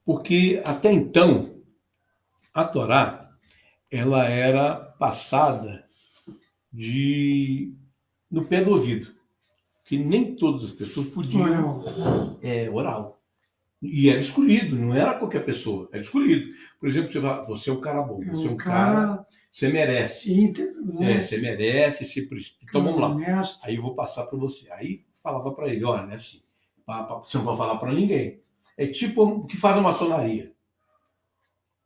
Porque até então a Torá ela era passada no pé do ouvido, que nem todas as pessoas podiam oral. E era escolhido, não era qualquer pessoa, era escolhido. Por exemplo, você fala, você é um cara bom, você é um cara, você merece. Íntegro, né? Você merece, você precisa. Então vamos lá. Honesto. Aí eu vou passar para você. Aí falava para ele, olha, né, assim, você não vai falar para ninguém. É tipo o que faz a maçonaria.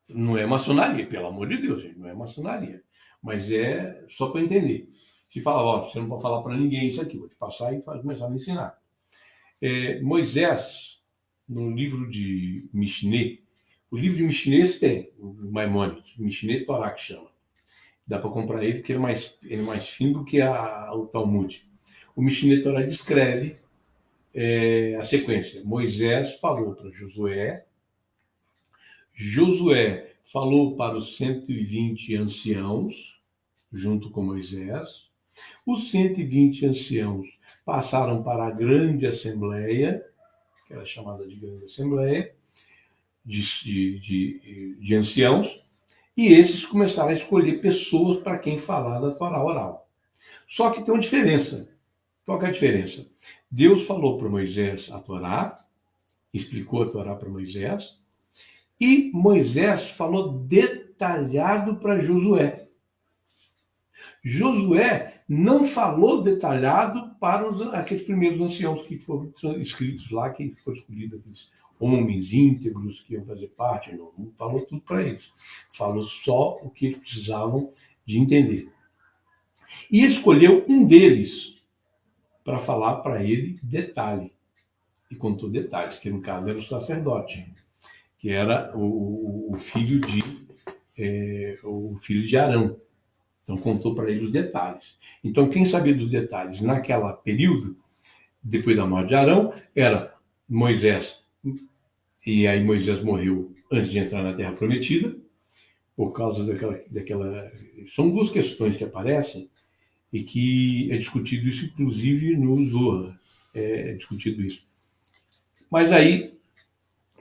Não é maçonaria, pelo amor de Deus, gente, não é maçonaria. Mas é só para entender. Se fala, ó, você não pode falar para ninguém isso aqui, vou te passar e começar a me ensinar. Moisés, no livro de Mishneh, o livro de Mishneh tem, o Maimônides, Mishneh Torá que chama. Dá para comprar ele porque ele é mais fino do que o Talmud. O Mishneh Torá descreve a sequência. Moisés falou para Josué, Josué falou para os 120 anciãos, junto com Moisés. Os 120 anciãos passaram para a grande assembleia, que era chamada de grande assembleia, de anciãos, e esses começaram a escolher pessoas para quem falar da Torá oral. Só que tem uma diferença. Qual que é a diferença? Deus falou para Moisés a Torá, explicou a Torá para Moisés, e Moisés falou detalhado para Josué. Josué não falou detalhado para aqueles primeiros anciãos que foram escritos lá, que foram escolhidos, aqueles homens íntegros que iam fazer parte, não falou tudo para eles. Falou só o que eles precisavam de entender. E escolheu um deles para falar para ele detalhe. E contou detalhes, que no caso era o sacerdote, que era o filho de Arão. Então contou para ele os detalhes. Então quem sabia dos detalhes naquela período, depois da morte de Arão, era Moisés. E aí Moisés morreu antes de entrar na Terra Prometida, por causa daquela... São duas questões que aparecem e que é discutido isso, inclusive, no Zohar. É discutido isso. Mas aí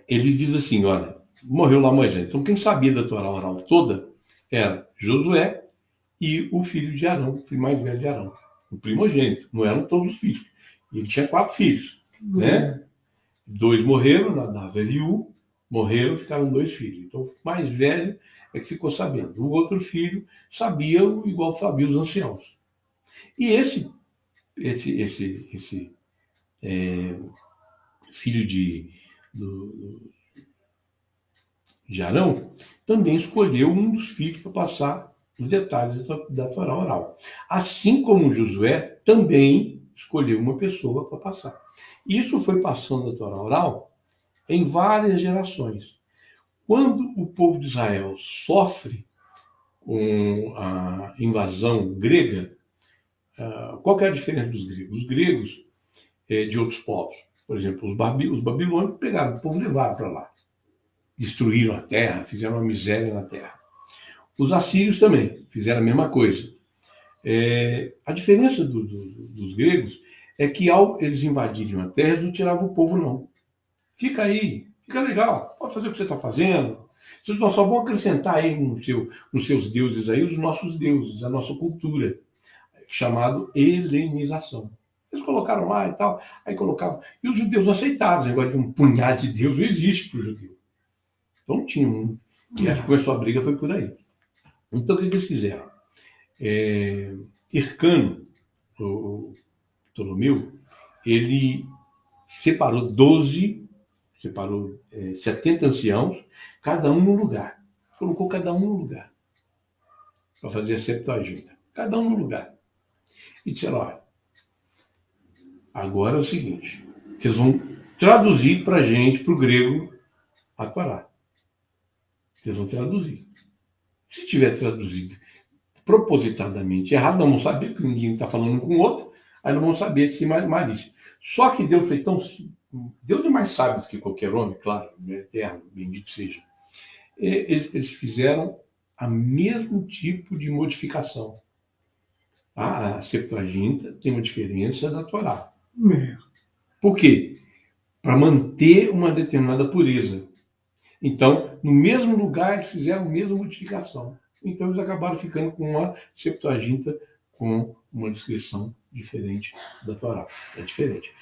ele diz assim, olha, morreu lá Moisés. Então quem sabia da Torá oral toda era Josué e o filho de Arão, o filho mais velho de Arão, o primogênito. Não eram todos os filhos. Ele tinha 4 filhos, né? 2 morreram, Nadab e Abiú, morreram, ficaram 2 filhos. Então o mais velho é que ficou sabendo. O outro filho sabia igual sabiam os anciãos. E esse filho de Arão também escolheu um dos filhos para passar os detalhes da Torá oral. Assim como Josué também escolheu uma pessoa para passar. Isso foi passando a Torá oral em várias gerações. Quando o povo de Israel sofre com a invasão grega, qual que é a diferença dos gregos? Os gregos de outros povos, por exemplo, os babilônicos pegaram o povo e levaram para lá. Destruíram a terra, fizeram uma miséria na terra. Os assírios também fizeram a mesma coisa. A diferença dos gregos é que ao eles invadirem a terra, eles não tiravam o povo, não. Fica aí, fica legal, pode fazer o que você está fazendo. Vocês só vão acrescentar aí nos seus deuses aí, os nossos deuses, a nossa cultura, chamado helenização. Eles colocaram lá e tal, aí colocavam. E os judeus aceitaram, esse negócio de um punhado de Deus não existe para o judeu. Então tinha um. E a começou a briga foi por aí. Então o que eles fizeram? Hircano, o Ptolomeu, ele separou 70 anciãos, cada um num lugar. Colocou cada um num lugar para fazer a Septuaginta. Cada um num lugar. E disseram, olha, agora é o seguinte, vocês vão traduzir para a gente, para o grego, a Torá. Vocês vão traduzir. Se tiver traduzido propositadamente errado, não vão saber, porque ninguém está falando com o outro, aí não vão saber se malícia. Só que Deus foi tão... Deus é mais sábio do que qualquer homem, claro, eterno, bendito seja. Eles fizeram o mesmo tipo de modificação. A Septuaginta tem uma diferença da Torá. Por quê? Para manter uma determinada pureza. Então, no mesmo lugar, eles fizeram a mesma multiplicação. Então, eles acabaram ficando com uma Septuaginta com uma descrição diferente da Torá. É diferente.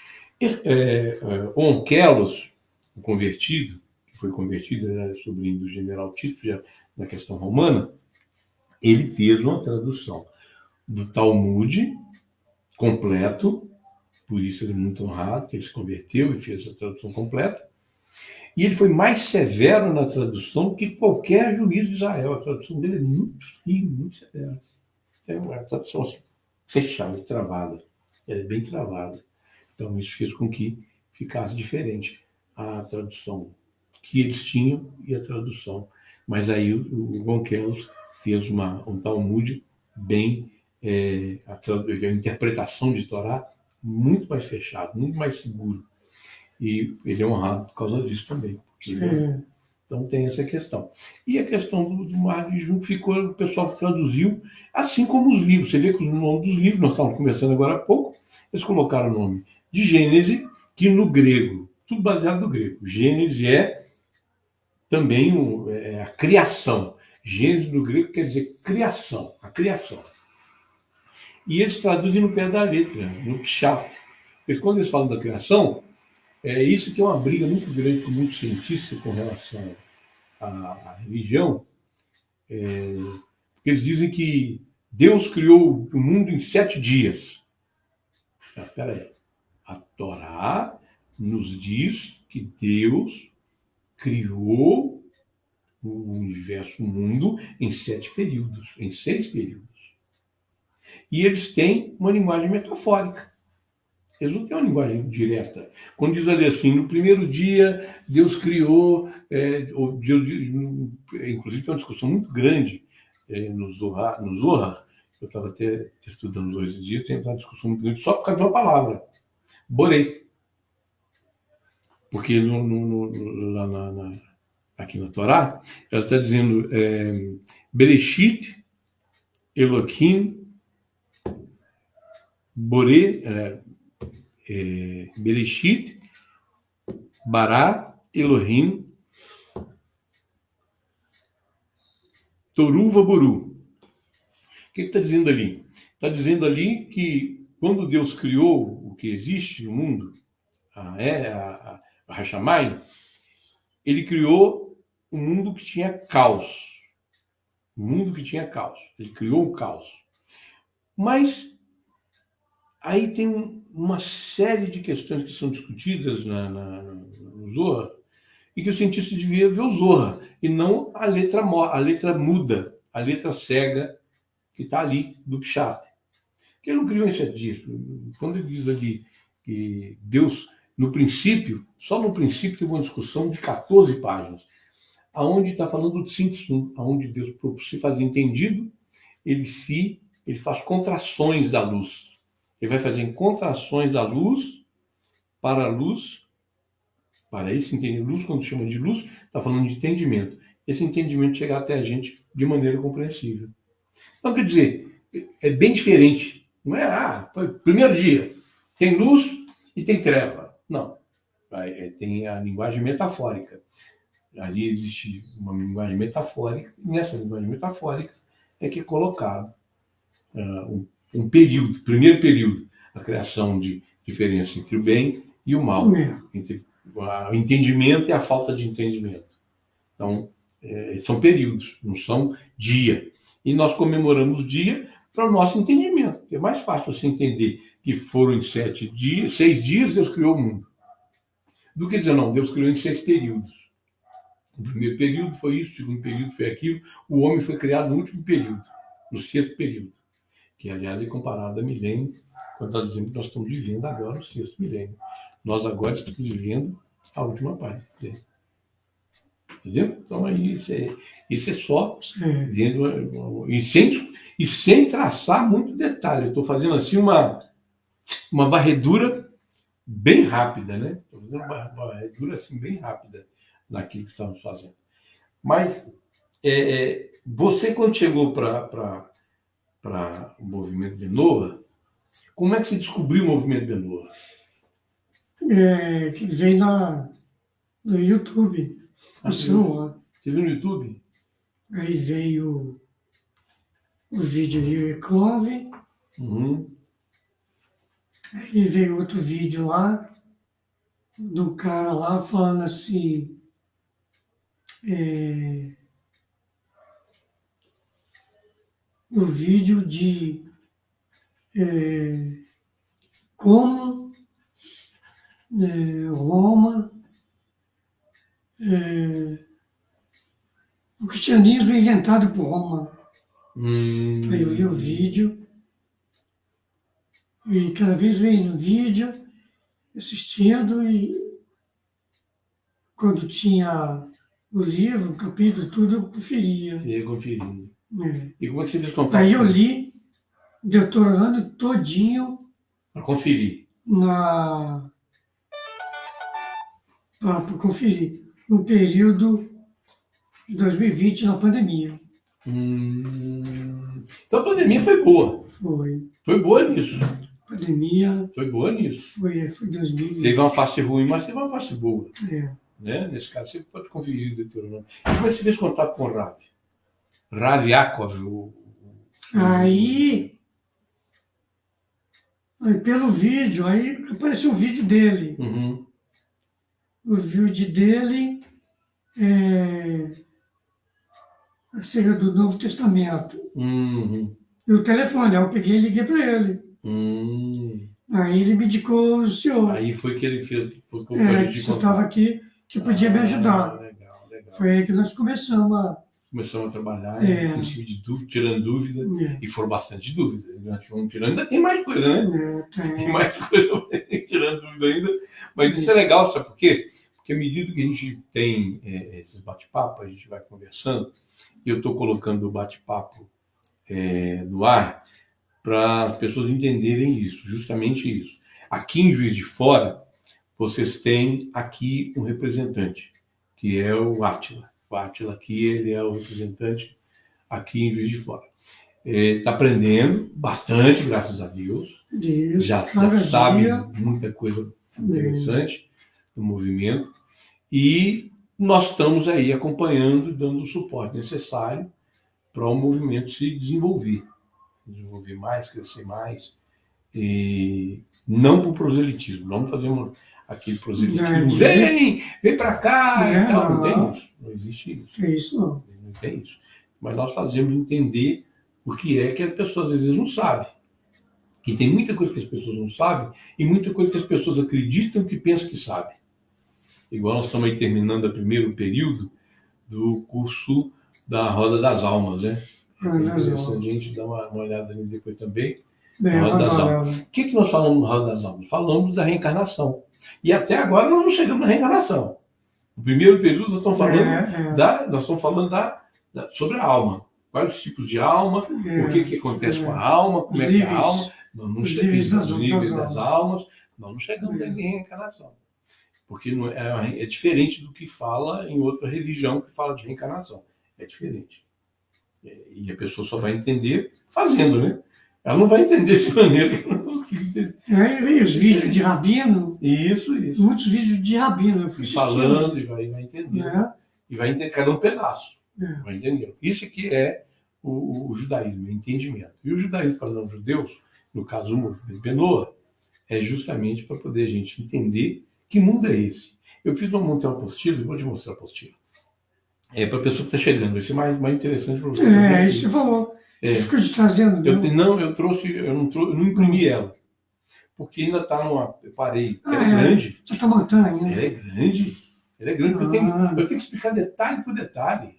Onkelos, o convertido, que foi convertido, era sobrinho do general Tito, já na questão romana, ele fez uma tradução do Talmud completo, por isso ele é muito honrado, que ele se converteu e fez a tradução completa. E ele foi mais severo na tradução que qualquer juiz de Israel. A tradução dele é muito firme, muito severa. É uma tradução assim, fechada, travada. Ela é bem travada. Então isso fez com que ficasse diferente a tradução que eles tinham e a tradução. Mas aí o Gonquelos fez um Talmud bem, a interpretação de Torá muito mais fechado, muito mais seguro. E ele é honrado por causa disso também. Então tem essa questão. E a questão do Mar de Junco ficou o pessoal que traduziu, assim como os livros. Você vê que os nomes dos livros, nós estávamos conversando agora há pouco, eles colocaram o nome de Gênese, que no grego, tudo baseado no grego. Gênese é também a criação. Gênese no grego quer dizer criação, a criação. E eles traduzem no pé da letra, no pshat. Porque quando eles falam da criação, isso que é uma briga muito grande com muitos cientistas com relação à religião. Eles dizem que Deus criou o mundo em 7 dias. Espera aí. A Torá nos diz que Deus criou o universo, o mundo, em 7 períodos, em 6 períodos. E eles têm uma linguagem metafórica. Eles não têm uma linguagem direta. Quando diz ali assim, no primeiro dia, Deus criou, inclusive tem uma discussão muito grande no Zohar. Eu estava até estudando hoje em dia, tem uma discussão muito grande só por causa de uma palavra, borei. Porque aqui na Torá, ela está dizendo Bereshit, Elohim, Borei, Bereshit, Bará, Elohim, Toru Vaboru. O que está dizendo ali? Está dizendo ali que quando Deus criou o que existe no mundo, a Hashamai, ele criou um mundo que tinha caos. Um mundo que tinha caos. Ele criou o caos. Mas aí tem uma série de questões que são discutidas no Zohar e que o cientista devia ver o Zohar e não a letra muda, a letra cega que está ali do Pshat. Que ele não criou em 7 dias. Quando ele diz ali que Deus, no princípio, só no princípio teve uma discussão de 14 páginas, aonde está falando de Tzimtzum, aonde Deus, para se fazer entendido, ele faz contrações da luz. Ele vai fazer contrações da luz, para esse entender luz, quando chama de luz, está falando de entendimento. Esse entendimento chegar até a gente de maneira compreensível. Então, quer dizer, é bem diferente. Não é, primeiro dia, tem luz e tem treva. Não. Tem a linguagem metafórica. Ali existe uma linguagem metafórica, e nessa linguagem metafórica é que é colocado um período, primeiro período, a criação de diferença entre o bem e o mal, entre o entendimento e a falta de entendimento. Então, são períodos, não são dia. E nós comemoramos dia para o nosso entendimento. É mais fácil você entender que foram em 6 dias Deus criou o mundo, do que dizer, não, Deus criou em 6 períodos. O primeiro período foi isso, o segundo período foi aquilo, o homem foi criado no último período, no 6º período, que aliás é comparado a milênio, quando nós dizemos que nós estamos vivendo agora o 6º milênio. Nós agora estamos vivendo a última parte dele. Entendeu? Então aí isso é só dentro, e sem traçar muito detalhe. Eu estou fazendo assim uma varredura bem rápida, né? Estou fazendo uma varredura assim bem rápida naquilo que estamos fazendo. Mas você, quando chegou para o movimento Benoa, como é que você descobriu o movimento Benoa? Que vem no YouTube. Ah, no celular. Você viu no YouTube? Aí veio o vídeo de Clove, Uhum. aí veio outro vídeo lá, do cara lá falando assim, o vídeo de como Roma, o cristianismo é inventado por Roma. Aí eu vi o vídeo, e cada vez vendo vídeo, assistindo, e quando tinha o livro, o capítulo, tudo, eu conferia. Você ia conferindo. É. E como é que você fez contato? Aí eu li Deuteronômio todinho Para conferir. para conferir, no período de 2020, na pandemia. Então a pandemia foi boa. Foi. Foi boa nisso. Pandemia Foi boa nisso. foi 2020. Teve uma face ruim, mas teve uma face boa. É. Né? Nesse caso, você pode conferir o Deuteronômio. E como é que você fez contato com o Rav? Rav Yaakov. Aí, pelo vídeo, aí apareceu o vídeo dele. Uhum. O vídeo dele acerca do Novo Testamento. Uhum. E o telefone, aí eu peguei e liguei para ele. Aí ele me indicou o senhor. Aí foi que ele fez. Que você estava aqui, que podia me ajudar. Legal, legal. Foi aí que nós começamos a... Começamos a trabalhar, em princípio de dúvida, tirando dúvida, e foram bastante dúvidas. Nós fomos tirando, ainda tem mais coisa, né? Tem mais coisa tirando dúvida ainda. Mas isso é legal, sabe por quê? Porque à medida que a gente tem esses bate-papos, a gente vai conversando, e eu estou colocando o bate-papo no ar para as pessoas entenderem isso, justamente isso. Aqui em Juiz de Fora, vocês têm aqui um representante, que é o Átila. O Átila aqui, ele é o representante aqui em Juiz de Fora. Está aprendendo bastante, graças a Deus. Já sabe muita coisa interessante do movimento. E nós estamos aí acompanhando, dando o suporte necessário para o movimento se desenvolver mais, crescer mais. E não por proselitismo, não fazemos aquele proselitismo, vem para cá e tal, não tem isso, não existe isso. É isso não. Não tem isso. Mas nós fazemos entender o que é que as pessoas às vezes não sabem. Que tem muita coisa que as pessoas não sabem e muita coisa que as pessoas acreditam que pensam que sabem. Igual nós estamos aí terminando o primeiro período do curso da Roda das Almas, né? É interessante a gente dar uma olhada nisso depois também. Roda das Almas. O que nós falamos no Roda das Almas? Falamos da reencarnação. E até agora nós não chegamos na reencarnação. No primeiro período nós estamos falando, sobre a alma. Quais os tipos de alma, o que acontece com a alma, como é que é a alma. Nós não chegamos nos níveis das almas, nós não chegamos em reencarnação. Porque não é diferente do que fala em outra religião que fala de reencarnação. É diferente. E a pessoa só vai entender fazendo, né? Ela não vai entender de maneira. Aí vem os vídeos de rabino. Isso. Muitos vídeos de rabino. Eu fui falando e vai entender. E vai entender cada um pedaço. Vai entender. Isso aqui é o judaísmo, o entendimento. E o judaísmo para os judeus, no caso o movimento Benoa, é justamente para poder a gente entender que mundo é esse. Eu montei uma apostila, vou te mostrar a apostila. Para a pessoa que está chegando, vai ser mais interessante para você. Isso você falou. Você ficou te trazendo. Eu não imprimi ela. Porque ainda está eu parei. Ela é grande. Você está montando ainda. Ela é grande. Eu tenho que explicar detalhe por detalhe.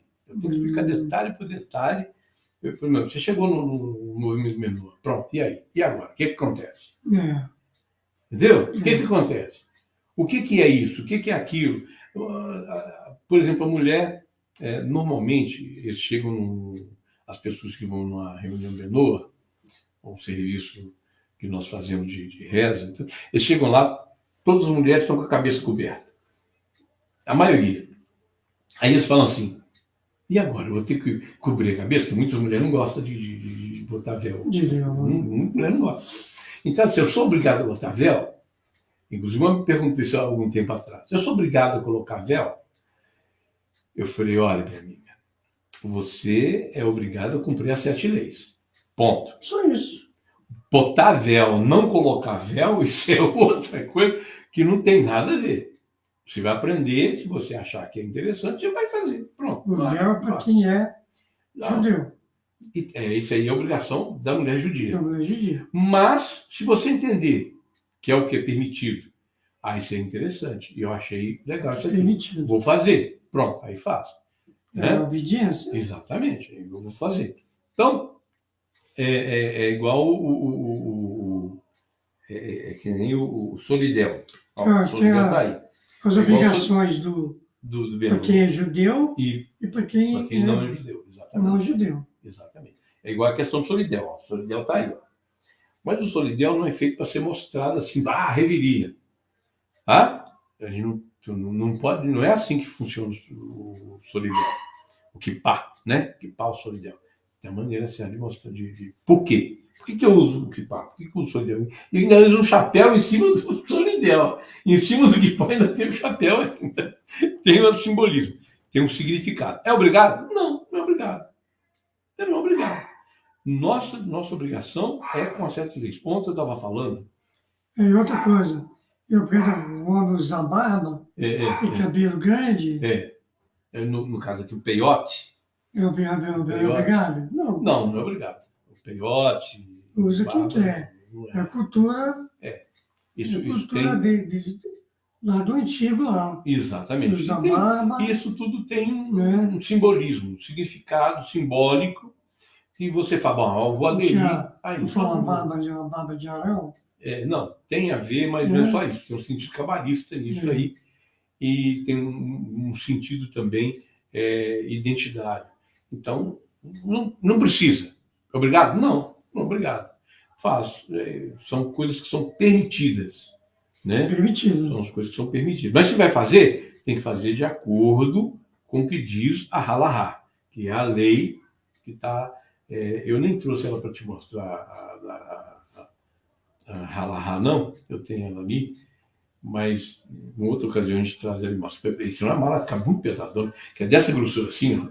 Você chegou no movimento menor. Pronto, e aí? E agora? O que acontece? Entendeu? O que acontece? O que é isso? O que é aquilo? Por exemplo, a mulher, normalmente, eles chegam, as pessoas que vão numa reunião Benoa, ou serviço que nós fazemos de reza, então, eles chegam lá, todas as mulheres estão com a cabeça coberta. A maioria. Aí eles falam assim, e agora? Eu vou ter que cobrir a cabeça? Porque muitas mulheres não gostam de botar véu. Muita mulher não gosta. Então, se eu sou obrigado a botar véu, inclusive, eu me perguntei isso há algum tempo atrás. Eu sou obrigado a colocar véu? Eu falei, olha, minha amiga, você é obrigado a cumprir as 7 leis. Ponto. Só isso. Botar véu, não colocar véu, isso é outra coisa que não tem nada a ver. Você vai aprender, se você achar que é interessante, você vai fazer. Pronto. O véu é para quem é judeu. Isso aí é obrigação da mulher judia. Da mulher judia. Mas, se você entender que é o que é permitido, aí isso é interessante. E eu achei legal isso aqui. Permitido. Vou fazer. Pronto, aí faço. É obediência. Exatamente, eu vou fazer. Então, é igual que nem o Solidel. O Solidel tá aí. As obrigações do para quem é judeu e para quem não é judeu. Exatamente. Não é judeu. Exatamente. É igual a questão do Solidel. O Solidel tá aí. Ó. Mas o Solidel não é feito para ser mostrado assim, revelia. Tá? A gente não pode, não é assim que funciona o Solidel. O kippá, né? Kippá, o Solidel. Tem uma maneira certa de mostrar de por quê? Por que eu uso o kippá? Por que eu uso o Solidel? E ainda uso um chapéu em cima do Solidel. Em cima do kippá ainda tem o chapéu ainda. Tem um simbolismo, tem um significado. É obrigado? Não, não é obrigado. Não é obrigado. Nossa obrigação é com as 7 leis. Ontem eu estava falando. E outra coisa, eu vejo o homem usar barba e cabelo grande. No caso aqui, o peiote. É obrigado? Não. Não é obrigado. O peiote. Usa quem quer. É a cultura. Isso cultura tem... lá do antigo lá. Exatamente. Usa barba. Isso tudo tem um simbolismo, um significado simbólico. E você fala, bom, eu vou aderir. Não fala barba de Arão? Não, tem a ver, mas não é só isso. Tem um sentido cabalista nisso aí. E tem um sentido também identitário. Então, não precisa. Obrigado? Não obrigado. Faz. São coisas que são permitidas. Né? Permitido. São as coisas que são permitidas. Mas se vai fazer, tem que fazer de acordo com o que diz a Halahá, que é a lei que está... eu nem trouxe ela para te mostrar a Halahá, não. Eu tenho ela ali. Mas, em outra ocasião, a gente traz ela e mostra. Senão a mala fica muito pesada, que é dessa grossura assim, ó.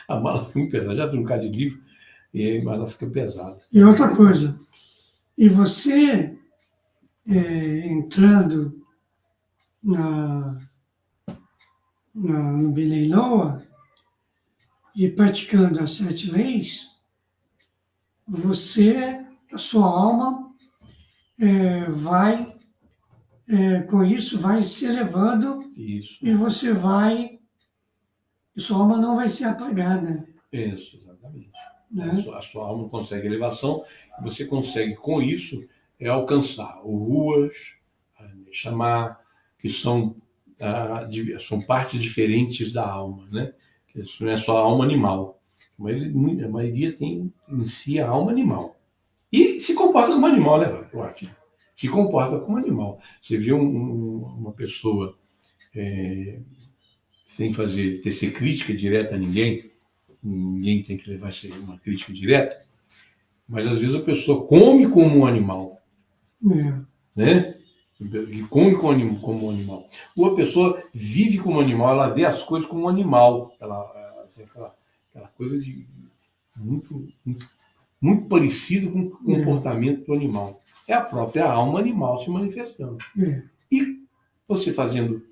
A mala fica muito pesada, já tem um bocado de livro, mas ela fica pesada. E outra coisa, e você entrando no Benei Noah e praticando as 7 leis, a sua alma vai, com isso, vai se elevando. Isso. E você vai, sua alma não vai ser apagada. Isso, exatamente. Né? A sua alma consegue elevação, você consegue, com isso, alcançar o Ruas, a Neshama, que são partes diferentes da alma, né? Isso não é só a alma animal. A maioria tem em si a alma animal. E se comporta como animal, né, eu acho. Se comporta como animal. Você vê uma pessoa sem tecer crítica direta a ninguém tem que levar uma crítica direta, mas às vezes a pessoa come como um animal. Né? E come como um animal. Ou a pessoa vive como um animal, ela vê as coisas como um animal. Ela tem aquela coisa de muito parecido com o comportamento do animal. É a própria alma animal se manifestando. E você fazendo...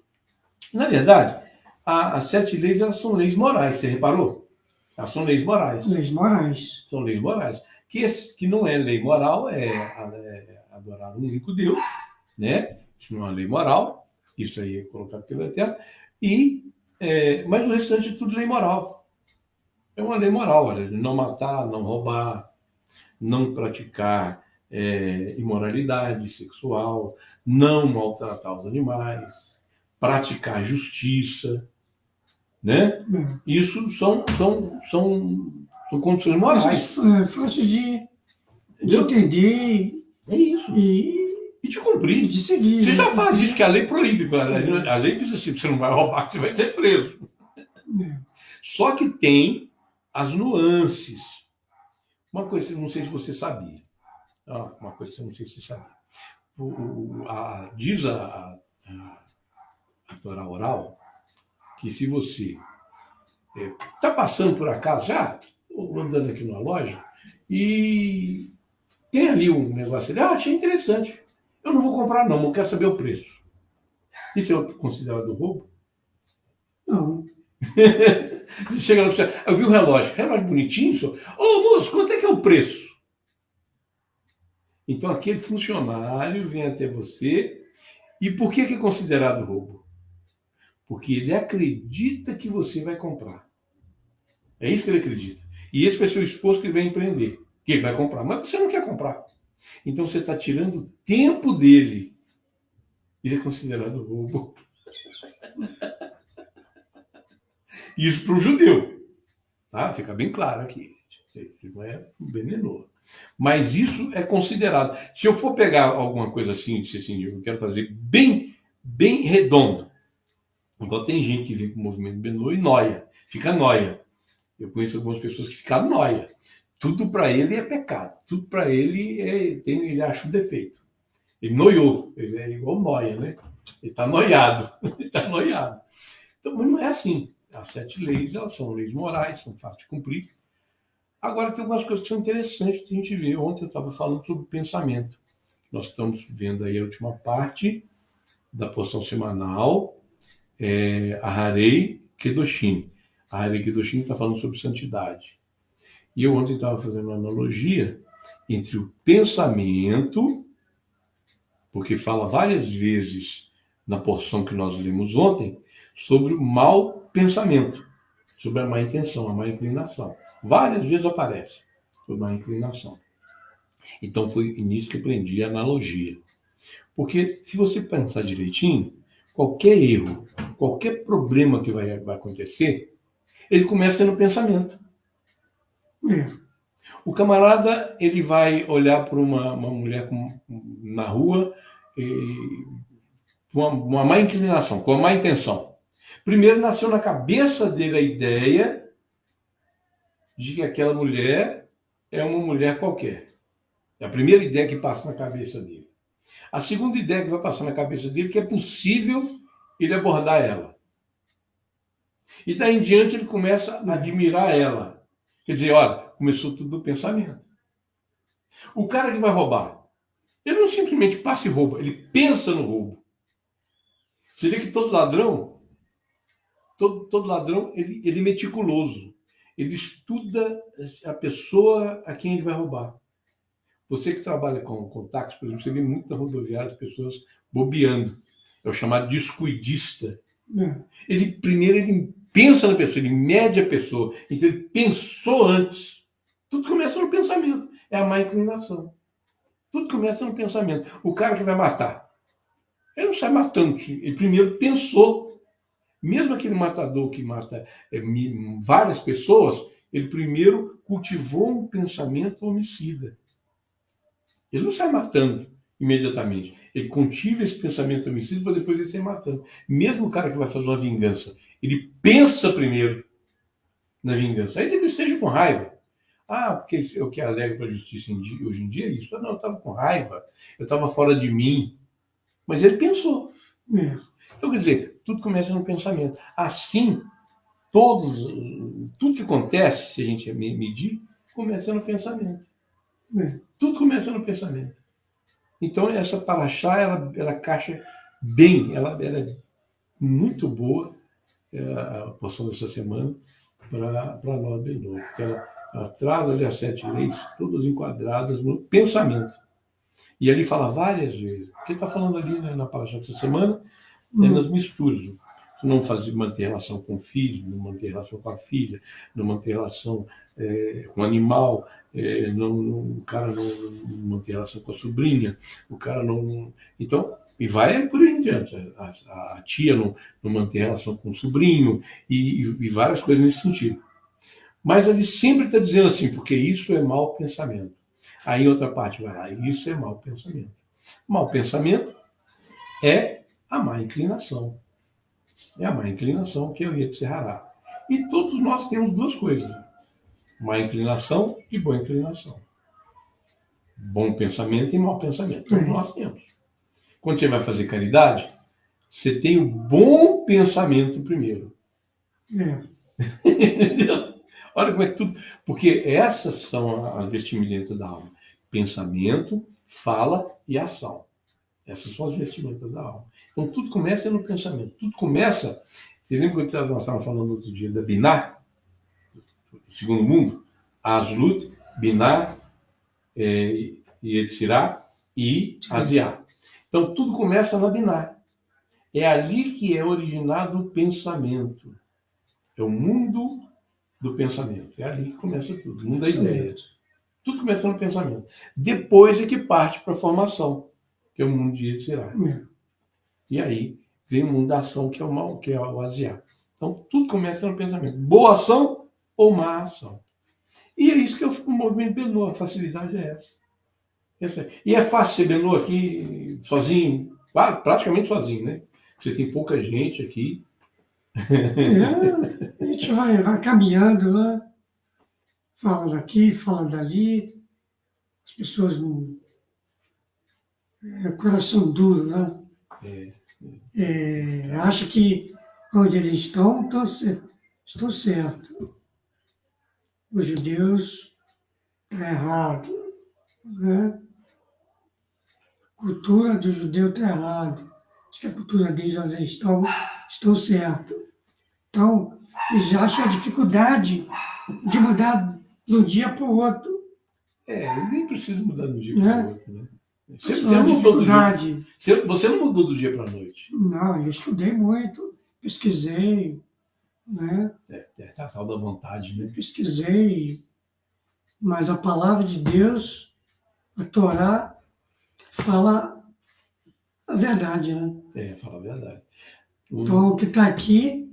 Na verdade, as 7 leis, elas são leis morais, você reparou? Elas são leis morais. Leis morais. São leis morais. Que não é lei moral, adorar um único Deus, né? Isso não é uma lei moral, isso aí é colocado pela terra. Mas o restante é tudo lei moral. É uma lei moral, olha, não matar, não roubar, não praticar imoralidade sexual, não maltratar os animais, praticar justiça, né? Isso são condições morais. Fácil de entender. É isso. E de cumprir. De seguir. Você já faz isso, que a lei proíbe. A lei diz assim, você não vai roubar, você vai ser preso. Só que tem as nuances. Uma coisa, não sei se você sabia. Uma coisa que eu não sei se você sabia. Diz a Torá oral que se você está passando por acaso, já andando aqui numa loja, e tem ali um negócio ali, achei interessante. Eu não vou comprar não, eu quero saber o preço. Isso é considerado roubo? Não. Você chega lá e fala, eu vi o relógio bonitinho, senhor. Ô moço, quanto é que é o preço? Então aquele funcionário vem até você, e por que é considerado roubo? Porque ele acredita que você vai comprar. É isso que ele acredita. E esse vai ser o esforço que ele vai empreender, que ele vai comprar. Mas você não quer comprar. Então você está tirando o tempo dele. Isso é considerado roubo. Isso para o judeu. Tá? Fica bem claro aqui. Isso não é venenoso. Mas isso é considerado. Se eu for pegar alguma coisa assim, e dizer assim, eu quero fazer bem, bem redondo. Igual tem gente que vem com o movimento Benô e noia. Fica noia. Eu conheço algumas pessoas que ficaram noia. Tudo para ele é pecado. Tudo para ele ele acha um defeito. Ele noiou. Ele é igual noia, né? Ele está noiado. Ele está noiado. Então, mas não é assim. As 7 leis, elas são leis morais, são fáceis de cumprir. Agora, tem algumas coisas que são interessantes de a gente ver. Ontem eu estava falando sobre pensamento. Nós estamos vendo aí a última parte da porção semanal, a Harei Kedoshim. A Harei Kedoshim está falando sobre santidade. E eu ontem estava fazendo uma analogia entre o pensamento, porque fala várias vezes na porção que nós lemos ontem, sobre o mau pensamento, sobre a má intenção, a má inclinação. Várias vezes aparece sobre a má inclinação. Então foi nisso que eu aprendi a analogia. Porque se você pensar direitinho, qualquer erro, qualquer problema que vai acontecer, ele começa no pensamento. O camarada, ele vai olhar para uma mulher na rua com uma má inclinação, com uma má intenção. Primeiro nasceu na cabeça dele a ideia de que aquela mulher é uma mulher qualquer. É a primeira ideia que passa na cabeça dele. A segunda ideia que vai passar na cabeça dele é que é possível ele abordar ela. E daí em diante ele começa a admirar ela. Quer dizer, olha, começou tudo do pensamento. O cara que vai roubar, ele não simplesmente passa e rouba, ele pensa no roubo. Você vê que todo ladrão, ele é meticuloso. Ele estuda a pessoa a quem ele vai roubar. Você que trabalha com táxi, por exemplo, você vê muito na rodoviária as pessoas bobeando. É o chamado descuidista. Primeiro ele pensa na pessoa, ele mede a pessoa. Então ele pensou antes. Tudo começa no pensamento. É a má inclinação. Tudo começa no pensamento. O cara que vai matar, ele não sai matando. Ele primeiro pensou. Mesmo aquele matador que mata várias pessoas, ele primeiro cultivou um pensamento homicida. Ele não sai matando imediatamente. Ele cultiva esse pensamento homicida para depois ele sair matando. Mesmo o cara que vai fazer uma vingança, ele pensa primeiro na vingança. Ainda que ele esteja com raiva. Porque o que alega para a justiça hoje em dia é isso. Não, eu estava com raiva, eu estava fora de mim. Mas ele pensou. Então, quer dizer, tudo começa no pensamento. Assim, tudo que acontece, se a gente medir, começa no pensamento. Tudo começa no pensamento. Então, essa paraxá, ela caixa bem, ela é muito boa, a porção dessa semana, para nós de novo. Porque ela traz ali as 7 leis, todas enquadradas no pensamento. E ali fala várias vezes. Porque está falando ali, né, na paraxá dessa semana, nas misturas. Não manter relação com o filho, não manter relação com a filha, não manter relação com o animal, o cara não manter relação com a sobrinha, o cara não. Então, e vai por aí em diante. A tia não manter relação com o sobrinho, e várias coisas nesse sentido. Mas ele sempre está dizendo assim, porque isso é mau pensamento. Aí, em outra parte, vai lá, isso é mau pensamento. Mau pensamento é a má inclinação. É a má inclinação que é o Yetzer Hará. E todos nós temos duas coisas: má inclinação e boa inclinação. Bom pensamento e mau pensamento. Todos nós temos. Quando você vai fazer caridade, você tem o bom pensamento primeiro. É. Entendeu? Olha como é que tudo. Porque essas são as vestimentas da alma: pensamento, fala e ação. Essas são as vestimentas da alma. Então tudo começa no pensamento. Tudo começa. Vocês lembram que nós estávamos falando outro dia da Binah, do segundo mundo? Aslut, Binah, Yetzirah e Aziah. Então tudo começa na Binah. É ali que é originado o pensamento. É o mundo do pensamento. É ali que começa tudo, o mundo da ideia. Tudo começa no pensamento. Depois é que parte para a formação, que é o mundo de Yetzirah. E aí vem o mundo da ação, que é o mal, que é o Aziah. Então tudo começa no pensamento. Boa ação ou má ação. E é isso que o movimento Benu, a facilidade é essa. E é fácil ser Benu aqui sozinho, praticamente sozinho, né? Você tem pouca gente aqui. A gente vai caminhando, né? Fala daqui, fala dali. As pessoas não. Coração duro, né? Acha que onde eles estão certo. Os judeus estão errados, né? A cultura do judeu está errada. Acho que a cultura deles onde eles estão certo. Então, eles acham a dificuldade de mudar de um dia para o outro. Nem precisa mudar de um dia para o outro, né? Você não mudou do dia para a noite. Não, eu estudei muito, pesquisei, né? Tá a tal da vontade, né? Pesquisei, mas a palavra de Deus, a Torá, fala a verdade, né? Fala a verdade. Então, o que está aqui,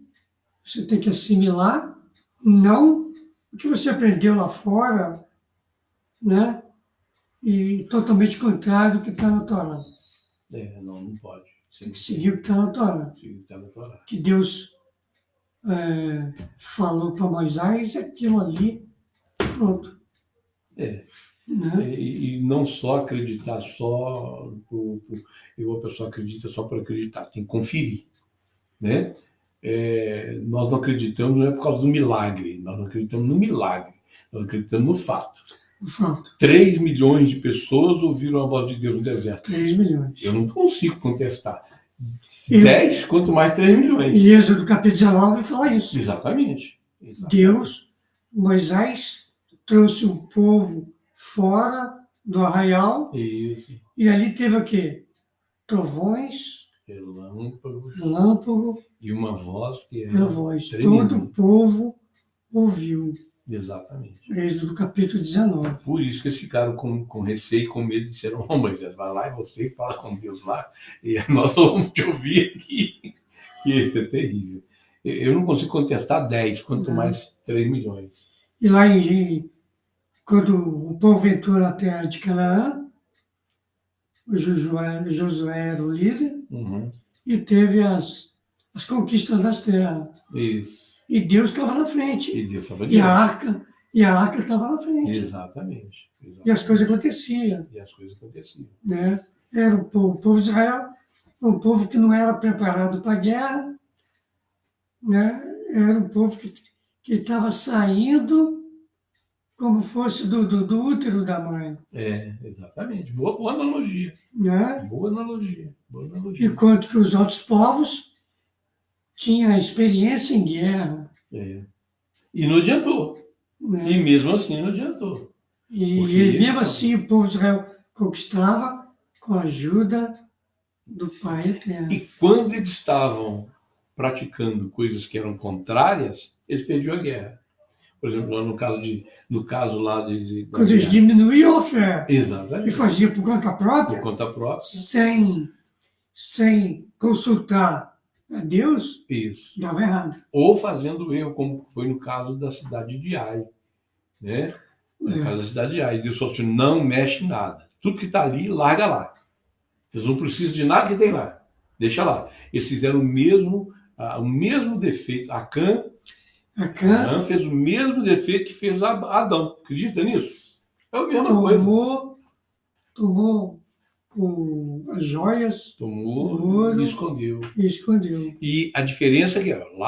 você tem que assimilar, não o que você aprendeu lá fora, né? E totalmente contrário do que está na Torá. Não pode. Você tem que seguir o que está na Torá. Que Deus falou para Moisés, aquilo ali, pronto. Né? E não só acreditar só, a pessoa acredita só para acreditar, tem que conferir, né? Nós não acreditamos, não é por causa do milagre, nós não acreditamos no milagre, nós acreditamos no fato. 3 milhões de pessoas ouviram a voz de Deus no deserto. 3 milhões. Eu não consigo contestar. 10, quanto mais 3 milhões. E Êxodo capítulo 19 fala isso. Exatamente. Deus, Moisés, trouxe o povo fora do arraial. Isso. E ali teve o quê? Trovões, relâmpago e uma voz que é todo o povo ouviu. Exatamente. Êxodo capítulo 19. Por isso que eles ficaram com receio e com medo, disseram: Moisés, vai lá e você fala com Deus lá, e nós vamos te ouvir aqui. E isso é terrível. Eu não consigo contestar 10, quanto mais 3 milhões. E lá quando o povo entrou na terra de Canaã, o Josué era o líder, e teve as conquistas das terras. Isso. E Deus estava na frente. E Deus estava e a arca estava na frente. Exatamente. E as coisas aconteciam. Né? Era o povo de Israel, um povo que não era preparado para a guerra, né? Era um povo que estava saindo como fosse do útero da mãe. Exatamente. Boa analogia. Né? Boa analogia. Enquanto que os outros povos tinham experiência em guerra. E não adiantou. Né? E mesmo assim não adiantou. E mesmo assim o povo de Israel conquistava com a ajuda do Pai Eterno. E quando eles estavam praticando coisas que eram contrárias, eles perdiam a guerra. Por exemplo, no caso lá de quando eles diminuíam a fé. Exatamente. E faziam por conta própria. Sem consultar a Deus. Isso. Dava errado. Ou fazendo erro, como foi no caso da cidade de Ai. Né? No caso da cidade de Ai. Deus falou assim: não mexe em nada. Tudo que está ali, larga lá. Vocês não precisam de nada que tem lá. Deixa lá. Eles fizeram o mesmo defeito. Acã fez o mesmo defeito que fez Adão. Acredita nisso? É a mesma coisa. Tomou as joias. Tomou e escondeu. E escondeu. E a diferença é que lá